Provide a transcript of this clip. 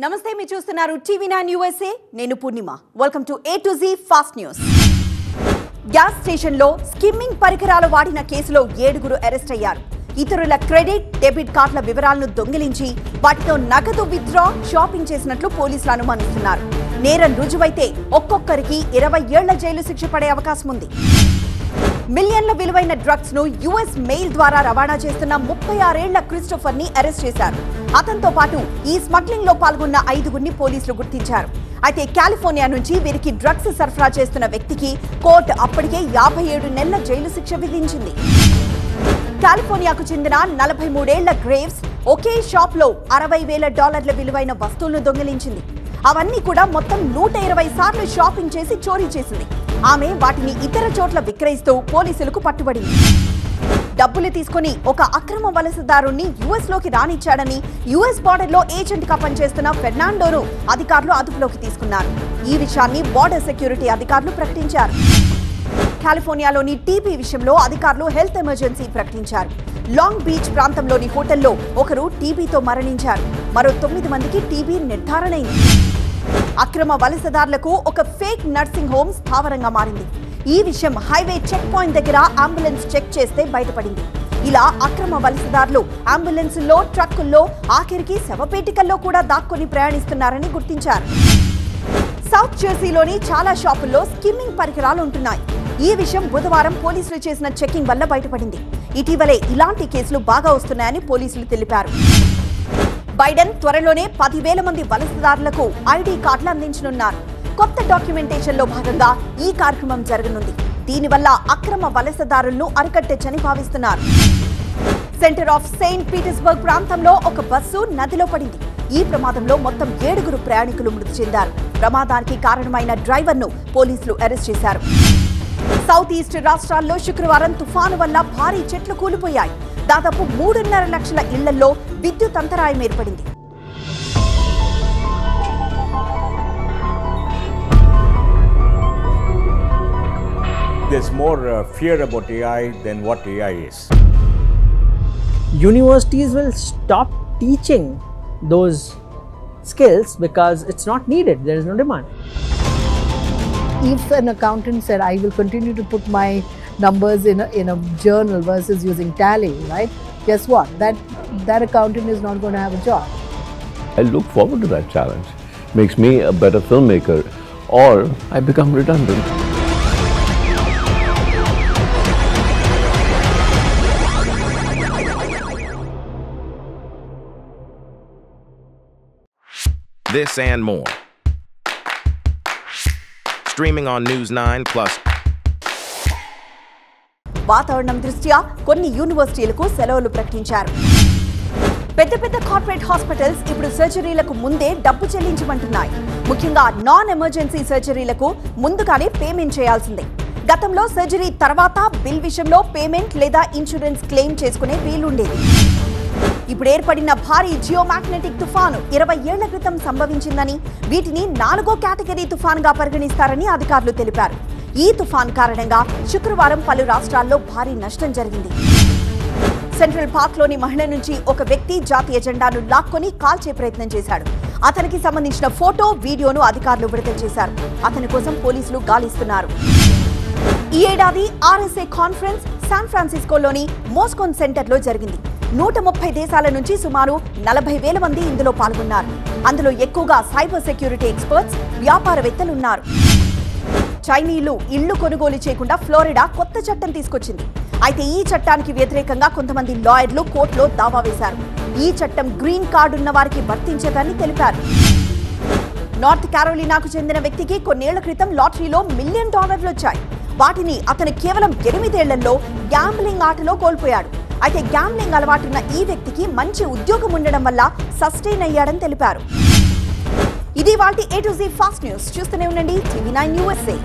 నమస్తే మీరు చూస్తున్నారు టీవీ9 USA నేను Purnima welcome to A to Z fast news gas station లో స్కిమ్మింగ్ పరికరాలు వాడిన కేసులో 7గురు అరెస్ట్ అయ్యారు ఇతరుల క్రెడిట్ డెబిట్ కార్డుల వివరాలను దొంగిలించి వాటితో నగదు విత్డ్రా షాపింగ్ చేసినట్లు పోలీసులు అనుమానిస్తున్నారు నేరం రుజువైతే ఒక్కొక్కరికి 20 ఏళ్ల జైలు శిక్ష పడే అవకాశం ఉంది మిలియన్ల విలువైన డ్రగ్స్ ను US మెయిల్ ద్వారా రవాణా చేస్తున్న 36 ఏళ్ల క్రిస్టోఫర్ ని అరెస్ట్ చేశారు అతనితో పాటు ఈ స్మగ్లింగ్ లో పాల్గొన్న 5గురిని పోలీసులు గుర్తించారు అయితే కాలిఫోర్నియా నుంచి వీరికి డ్రగ్స్ సరఫరా చేస్తున్న వ్యక్తికి కోర్టు అప్పటికే 57 నెలల జైలు శిక్ష విధించింది కాలిఫోర్నియాకు చెందిన 43 ఏళ్ల గ్రేవ్స్ ఒకే షాప్ లో $60,000 విలువైన వస్తువులను దొంగిలించింది అవన్నీ కూడా మొత్తం 120 సార్లు షాపింగ్ చేసి చోరీ చేసింది ఆమె వాటిని ఇతర చోట్ల విక్రయిస్తూ పోలీసులకు పట్టుబడింది డబ్బులు తీసుకుని ఒక అక్రమ వలసదారుణ్ణి US లోకి రానిచ్చాడని US బార్డర్ లో ఏజెంట్ గా పనిచేస్తున్న ఫెర్నాండోను అధికారులు అదుపులోకి తీసుకున్నారు ఈ విషయాన్ని బార్డర్ సెక్యూరిటీ అధికారులు ప్రకటించారు కాలిఫోర్నియాలోని టీబీ విషయంలో అధికారులు హెల్త్ ఎమర్జెన్సీ ప్రకటించారు లాంగ్ బీచ్ ప్రాంతంలోని హోటల్లో ఒకరు టీబీతో మరణించారు మరో 9 మందికి టీబీ నిర్ధారణైంది అక్రమ వలసదారులకు ఒక ఫేక్ నర్సింగ్ హోమ్ స్థావరంగా మారింది ఈ విషయం హైవే చెక్ పాయింట్ దగ్గర అంబులెన్స్ చెక్ చేస్తే బయటపడింది ఇలా అక్రమ వలసదారులు అంబులెన్సుల్లో ట్రక్కుల్లో ఆఖరికి శవపేటికల్లో కూడా దాక్కుని ప్రయాణిస్తున్నారని గుర్తించారు సౌత్ జెర్సీలోని చాలా షాపుల్లో స్కిమ్మింగ్ పరికరాలు ఉంటున్నాయి ఈ విషయం బుధవారం పోలీసులు చేసిన చెకింగ్ వల్ల బయటపడింది ఇటీవలే ఇలాంటి కేసులు బాగా వస్తున్నాయని పోలీసులు తెలిపారు బైడెన్ త్వరలోనే 10,000 మంది వలసదారులకు ఐడి కార్డులు అందించనున్నారు కొత్త డాక్యుమెంటేషన్ లో భాగంగా ఈ కార్యక్రమం జరగనుంది దీనివల్ల అక్రమ వలసదారులను అరికట్టొచ్చని భావిస్తున్నారు సెంటర్ ఆఫ్ సెయింట్ పీటర్స్బర్గ్ ప్రాంతంలో ఒక బస్సు నదిలో పడింది ఈ ప్రమాదంలో మొత్తం 7గురు ప్రయాణికులు మృతి చెందారు ప్రమాదానికి కారణమైన డ్రైవర్ను పోలీసులు అరెస్ట్ చేశారు సౌత్ ఈస్ట్ రాష్ట్రాల్లో శుక్రవారం తుఫాను వల్ల భారీ చెట్లు కూలిపోయాయి దాదాపు 3.5 లక్షల ఇళ్లలో విద్యుత్ అంతరాయం ఏర్పడింది There's more fear about AI than what AI is. Universities will stop teaching those skills because it's not needed. There is no demand. If an accountant said, I will continue to put my numbers in a journal versus using Tally, right? Guess what? That accountant is not going to have a job. I look forward to that challenge. Makes me a better filmmaker, or I become redundant. This and more. Streaming on News 9 Plus. వాతావరణం దృష్ట్యా కొన్ని యూనివర్సిటీలకు సెలవులు ప్రకటించారు పెద్ద corporate hospitals ఇప్పుడు సర్జరీలకు ముందే డబ్బు చెల్లించమంటున్నాయి ముఖ్యంగా నాన్ ఎమర్జెన్సీ సర్జరీలకు ముందుగానే పేమెంట్ చేయాల్సిందే గతంలో సర్జరీ తర్వాత బిల్ విషయంలో పేమెంట్ లేదా ఇన్సూరెన్స్ క్లెయిమ్ చేసుకునే వీలుండేది ఇప్పుడు ఏర్పడిన భారీ జియోమాగ్నెటిక్ తుఫాను 20 ఏళ్ల క్రితం సంభవించిందని వీటిని 4వ కేటగిరీ తుఫాన్గా పరిగణిస్తారని అధికారులు తెలిపారు ఈ తుఫాన్ కారణంగా శుక్రవారం పలు రాష్ట్రాల్లో భారీ నష్టం జరిగింది సెంట్రల్ పార్క్ లోని మహిళ నుంచి ఒక వ్యక్తి జాతీయ జెండాను లాక్కొని కాల్చే ప్రయత్నం చేశాడు అతనికి సంబంధించిన ఫోటో వీడియోను అధికారులు విడుదల చేశారు అతని కోసం పోలీసులు గాలిస్తున్నారు ఈ ఏడాది RSA కాన్ఫరెన్స్ శాన్ ఫ్రాన్సిస్కోలోని మోస్కోన్ సెంటర్లో జరిగింది 130 దేశాల నుంచి సుమారు 40,000 మంది ఇందులో పాల్గొన్నారు అందులో ఎక్కువగా సైబర్ సెక్యూరిటీ ఎక్స్పర్ట్స్ వ్యాపారవేత్తలు ఉన్నారు చైనీయులు ఇళ్లు కొనుగోలు చేయకుండా ఫ్లోరిడా కొత్త చట్టం తీసుకొచ్చింది అయితే ఈ చట్టానికి వ్యతిరేకంగా కొంతమంది లాయర్లు కోర్టులో దావా వేశారు ఈ చట్టం గ్రీన్ కార్డు ఉన్న వారికి వర్తించదని తెలిపారు నార్త్ కారోలినాకు చెందిన వ్యక్తికి కొన్నేళ్ల క్రితం లాటరీలో $1 మిలియన్ వచ్చాయి వాటిని అతను కేవలం 8 ఏళ్లలో గ్యాంబ్లింగ్ ఆటలో కోల్పోయాడు అయితే గ్యాంబ్లింగ్ అలవాటున్న ఈ వ్యక్తికి మంచి ఉద్యోగం ఉండడం వల్ల సస్టైన్ అయ్యాడని తెలిపారు ఇది వాటి A to Z fast news చూస్తూనే ఉండండి టీవీ9 USA